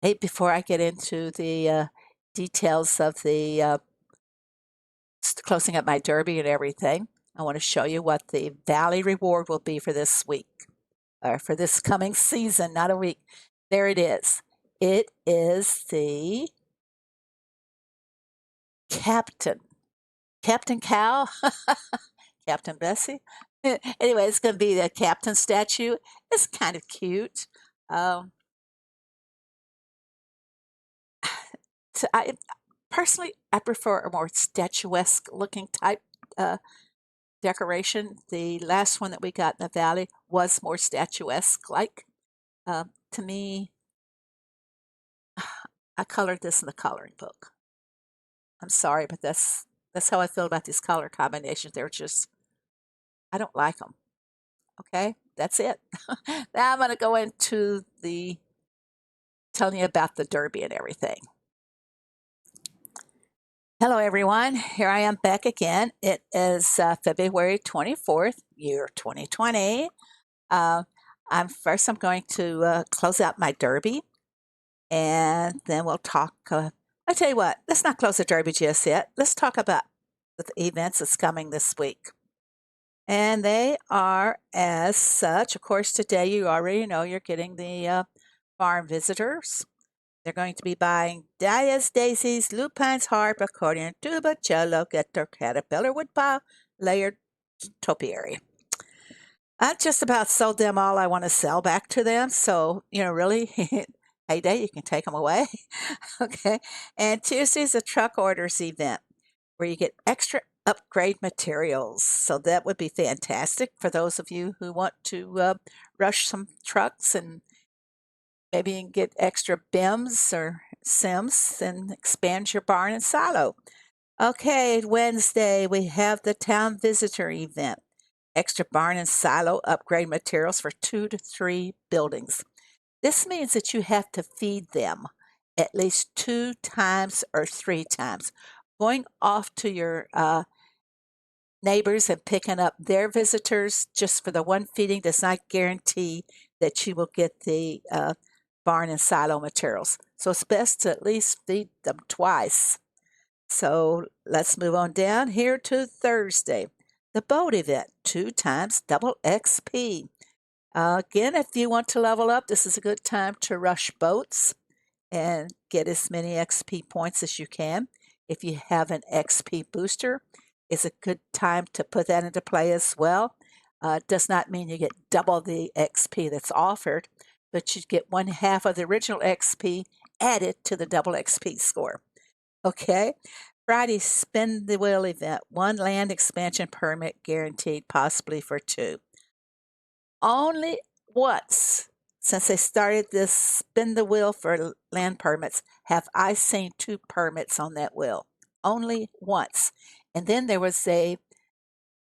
Hey, before I get into the details of the closing up my derby and everything, I want to show you what the Valley reward will be for this week or for this coming season, not a week. There it is. It is the Captain. Captain Cow, Captain Bessie. Anyway, it's going to be the Captain statue. It's kind of cute. Um, I personally, I prefer a more statuesque looking type uh, decoration. The last one that we got in the valley was more statuesque like. To me, I colored this in the coloring book. I'm sorry, but that's how I feel about these color combinations. They're just I don't like them. Okay, that's it. Now I'm going to go into the telling you about the derby and everything. Hello, everyone. Here I am back again. It is February 24th, year 2020. Uh, I'm going to close out my derby, and then we'll talk. I tell you what, let's not close the derby just yet. Let's talk about the events that's coming this week. And they are as such. Of course, today you already know you're getting the farm visitors. They're going to be buying dahlias, daisies, lupines, harp, accordion, tuba, cello, guitar, caterpillar, woodpile, layered topiary. I just about sold them all I want to sell back to them. So, really, heyday, you can take them away. Okay. And Tuesday's a truck orders event where you get extra upgrade materials. So that would be fantastic for those of you who want to rush some trucks and maybe you can get extra BIMs or SIMs and expand your barn and silo. Okay, Wednesday, we have the town visitor event. Extra barn and silo upgrade materials for 2 to 3 buildings. This means that you have to feed them at least 2 times or 3 times. Going off to your neighbors and picking up their visitors just for the one feeding does not guarantee that you will get the barn and silo materials. So it's best to at least feed them twice. So let's move on down here to Thursday. The boat event, 2 times double XP. Again, if you want to level up, this is a good time to rush boats and get as many XP points as you can. If you have an XP booster, it's a good time to put that into play as well. It does not mean you get double the XP that's offered, but you get 1/2 of the original XP added to the double XP score. Okay. Friday, spin the wheel event. 1 land expansion permit guaranteed, possibly for 2. Only once since they started this spin the wheel for land permits have I seen 2 permits on that wheel. Only once. And then there was a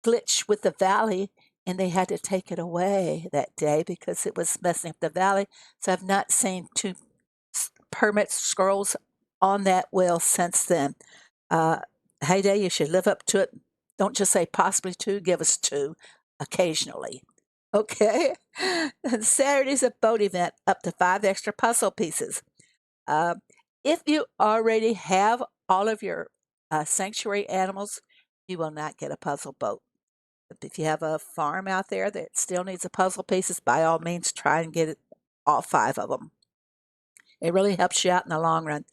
glitch with the valley and they had to take it away that day because it was messing up the valley. So I've not seen 2 permit scrolls on that wheel since then. Uh, Heyday, you should live up to it. Don't just say possibly 2, give us 2 occasionally. Okay. And Saturday's a boat event, up to 5 extra puzzle pieces. Uh, if you already have all of your sanctuary animals, you will not get a puzzle boat. If you have a farm out there that still needs a puzzle pieces, by all means, try and get it, all 5 of them. It really helps you out in the long run.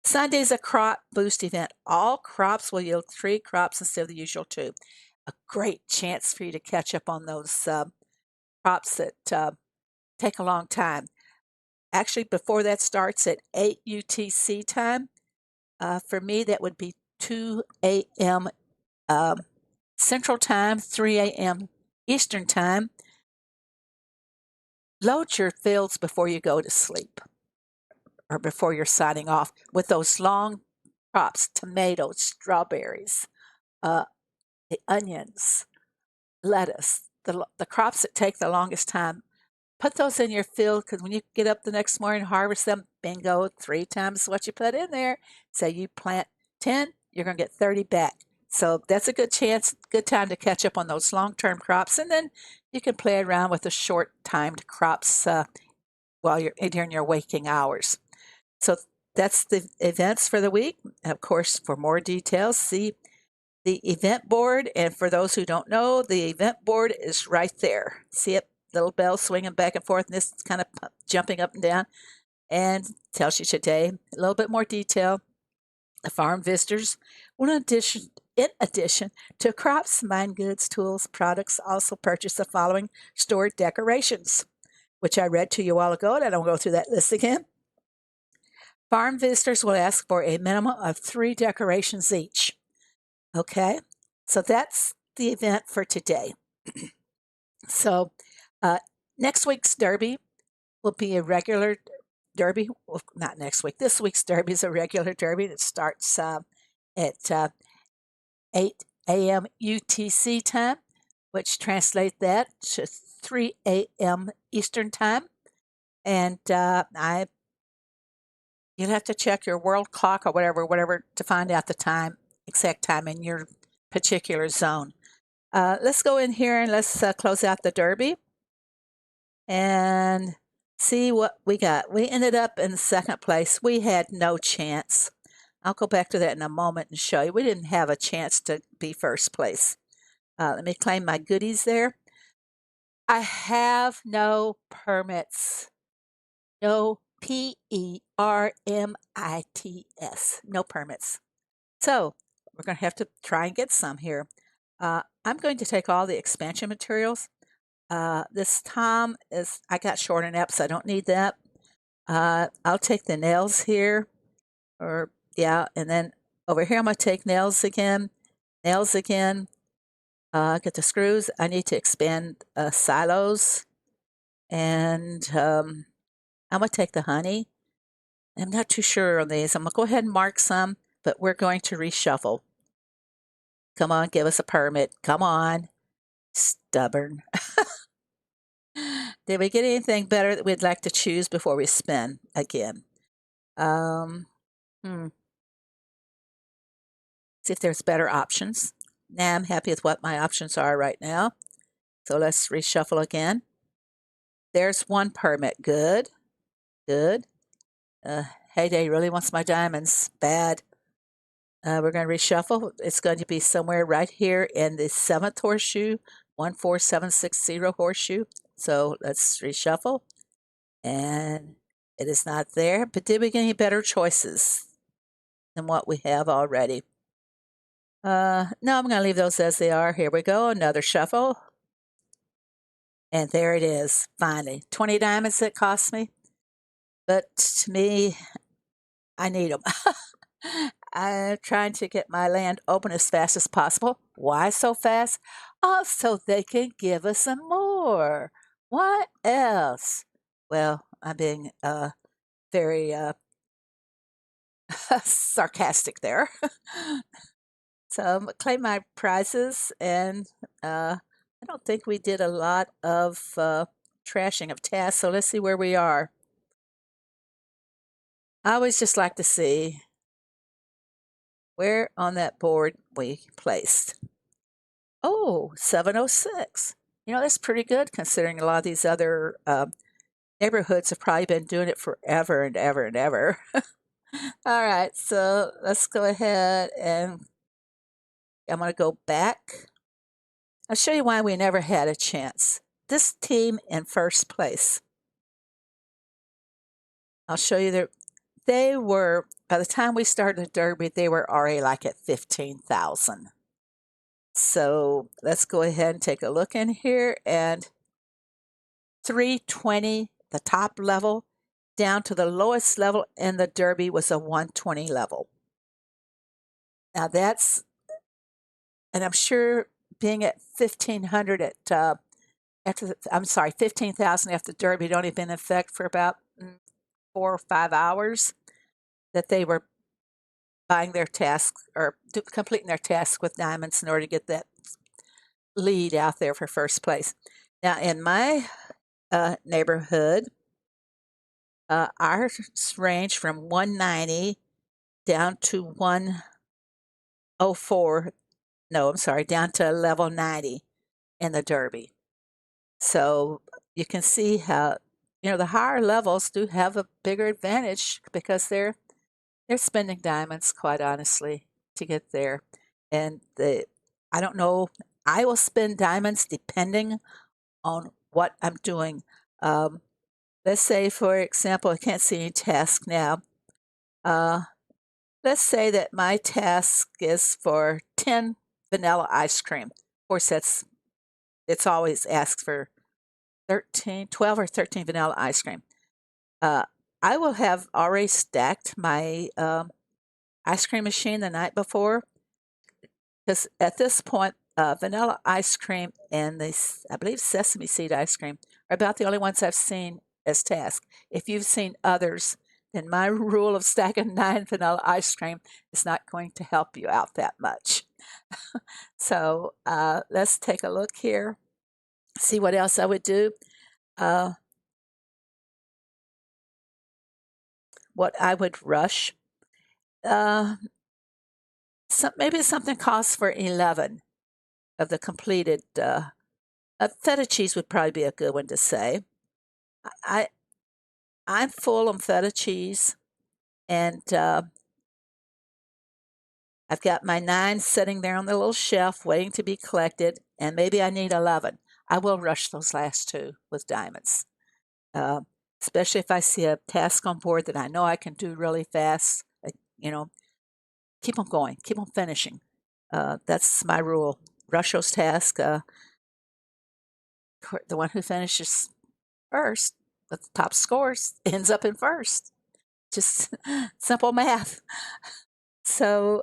Sunday's a crop boost event. All crops will yield 3 crops instead of the usual 2. A great chance for you to catch up on those crops that take a long time. Actually, before that starts at 8 UTC time, for me, that would be 2 a.m. Central Time, 3 a.m. Eastern Time. Load your fields before you go to sleep or before you're signing off with those long crops, tomatoes, strawberries, uh, the onions, lettuce, the crops that take the longest time. Put those in your field because when you get up the next morning and harvest them, bingo, 3 times what you put in there. Say you plant 10, you're going to get 30 back. So that's a good chance, good time to catch up on those long-term crops. And then you can play around with the short-timed crops while you're during your waking hours. So that's the events for the week. Of course, for more details, see the event board. And for those who don't know, the event board is right there. See it? Little bell swinging back and forth, and this kind of jumping up and down, and tells you today a little bit more detail. The farm visitors, in addition to crops, mine goods, tools, products, also purchase the following stored decorations, which I read to you a while ago, and I don't go through that list again. Farm visitors will ask for a minimum of 3 decorations each. Okay, so that's the event for today. So next week's Derby will be a regular Derby. Well, not next week. This week's Derby is a regular Derby that starts at 8 a.m. UTC time, which translate that to 3 a.m. Eastern time. And you'll have to check your world clock or whatever to find out the exact time in your particular zone. Let's go in here and let's close out the Derby and see what we got. We ended up in second place. We had no chance. I'll go back to that in a moment and show you. We didn't have a chance to be first place. Let me claim my goodies there. I have no permits. No PERMITS. No permits. So we're going to have to try and get some here. I'm going to take all the expansion materials. This Tom I got short and up, so I don't need that. I'll take the nails here, and then over here I'm going to take nails again, get the screws. I need to expand silos, and I'm going to take the honey. I'm not too sure on these. I'm going to go ahead and mark some, but we're going to reshuffle. Come on, give us a permit. Come on. Stubborn. Did we get anything better that we'd like to choose before we spin again? See if there's better options. Nah, I'm happy with what my options are right now. So let's reshuffle again. There's one permit. Good. Good. Heyday really wants my diamonds. Bad. We're going to reshuffle. It's going to be somewhere right here in the 7th horseshoe, 14760 horseshoe. So let's reshuffle. And it is not there. But did we get any better choices than what we have already? No, I'm going to leave those as they are. Here we go. Another shuffle. And there it is. Finally, 20 diamonds it cost me. But to me, I need them. I'm trying to get my land open as fast as possible. Why so fast? Oh, so they can give us some more. What else? Well, I'm being very sarcastic there. So I'm gonna claim my prizes, and I don't think we did a lot of trashing of tasks. So let's see where we are. I always just like to see where on that board we placed. Oh, 706. That's pretty good considering a lot of these other neighborhoods have probably been doing it forever and ever and ever. All right, so let's go ahead and I'm going to go back. I'll show you why we never had a chance. This team in first place. I'll show you they were, by the time we started the Derby, they were already like at 15,000. So let's go ahead and take a look in here, and 320, the top level, down to the lowest level in the Derby was a 120 level. Now and I'm sure being at 1,500 15,000 after the Derby had only been in effect for about 4 or 5 hours, that they were buying their tasks or completing their task with diamonds in order to get that lead out there for first place. Now, in my neighborhood, ours range from 190 down to 104. No, I'm sorry, down to level 90 in the Derby. So you can see how the higher levels do have a bigger advantage because they're spending diamonds, quite honestly, to get there. And I don't know, I will spend diamonds depending on what I'm doing. Um, let's say, for example, I can't see any task now. Uh, let's say that my task is for 10 vanilla ice cream. Of course, it's always asked for 13, 12 or 13 vanilla ice cream. Uh, I will have already stacked my ice cream machine the night before because at this point, vanilla ice cream and I believe sesame seed ice cream are about the only ones I've seen as tasks. If you've seen others, then my rule of stacking 9 vanilla ice cream is not going to help you out that much. So let's take a look here, see what else I would do. What I would rush. Uh, maybe something costs for 11 of the completed. Feta cheese would probably be a good one to say. I I'm full on feta cheese, and I've got my 9 sitting there on the little shelf waiting to be collected, and maybe I need 11. I will rush those last 2 with diamonds, uh, especially if I see a task on board that I know I can do really fast. You know, keep on going, keep on finishing. That's my rule. Rush those tasks. The one who finishes first with the top scores ends up in first. Just simple math. So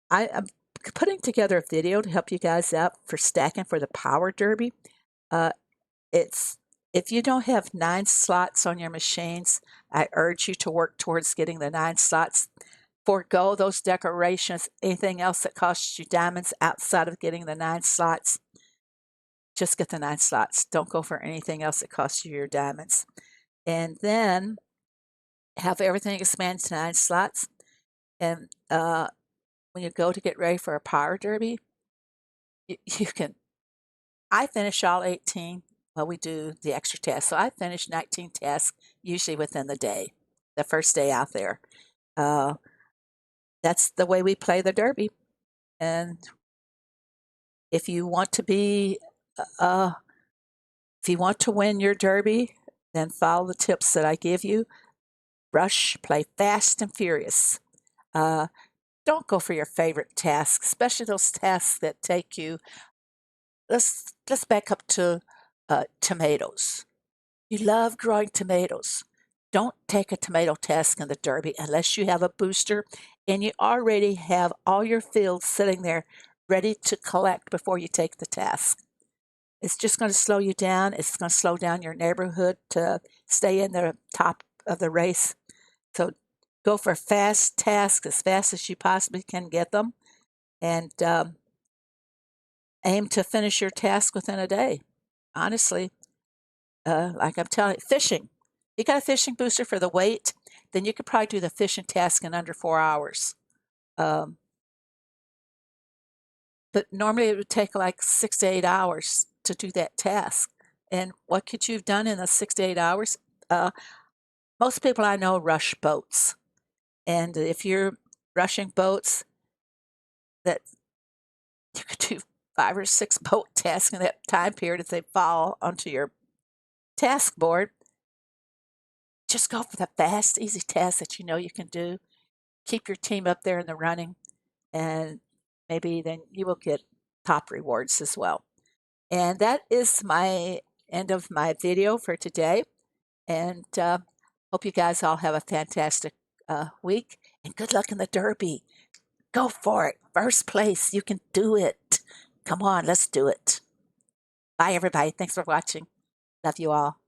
I'm putting together a video to help you guys out for stacking for the Power Derby. Uh, it's if you don't have 9 slots on your machines, I urge you to work towards getting the 9 slots. Forego those decorations, anything else that costs you diamonds outside of getting the 9 slots. Just get the 9 slots. Don't go for anything else that costs you your diamonds. And then have everything expand to 9 slots. And when you go to get ready for a Power Derby, you can. I finish all 18. Well, we do the extra tasks. So I finish 19 tasks usually within the day, the first day out there. That's the way we play the Derby. And if you want to be, if you want to win your Derby, then follow the tips that I give you. Rush, play fast and furious. Don't go for your favorite tasks, especially those tasks that take you. Let's back up to tomatoes. You love growing tomatoes. Don't take a tomato task in the Derby unless you have a booster and you already have all your fields sitting there ready to collect before you take the task. It's just going to slow you down. It's going to slow down your neighborhood to stay in the top of the race. So go for fast tasks as fast as you possibly can get them, and aim to finish your task within a day. Honestly, like I'm telling you, fishing. You got a fishing booster for the weight, then you could probably do the fishing task in under 4 hours. Um, but normally it would take like 6 to 8 hours to do that task. And what could you have done in the 6 to 8 hours? Most people I know rush boats. And if you're rushing boats, that you could do 5 or 6 boat tasks in that time period if they fall onto your task board. Just go for the fast, easy tasks that you know you can do. Keep your team up there in the running, and maybe then you will get top rewards as well. And that is my end of my video for today. And hope you guys all have a fantastic week, and good luck in the Derby. Go for it. First place. You can do it. Come on, let's do it. Bye, everybody. Thanks for watching. Love you all.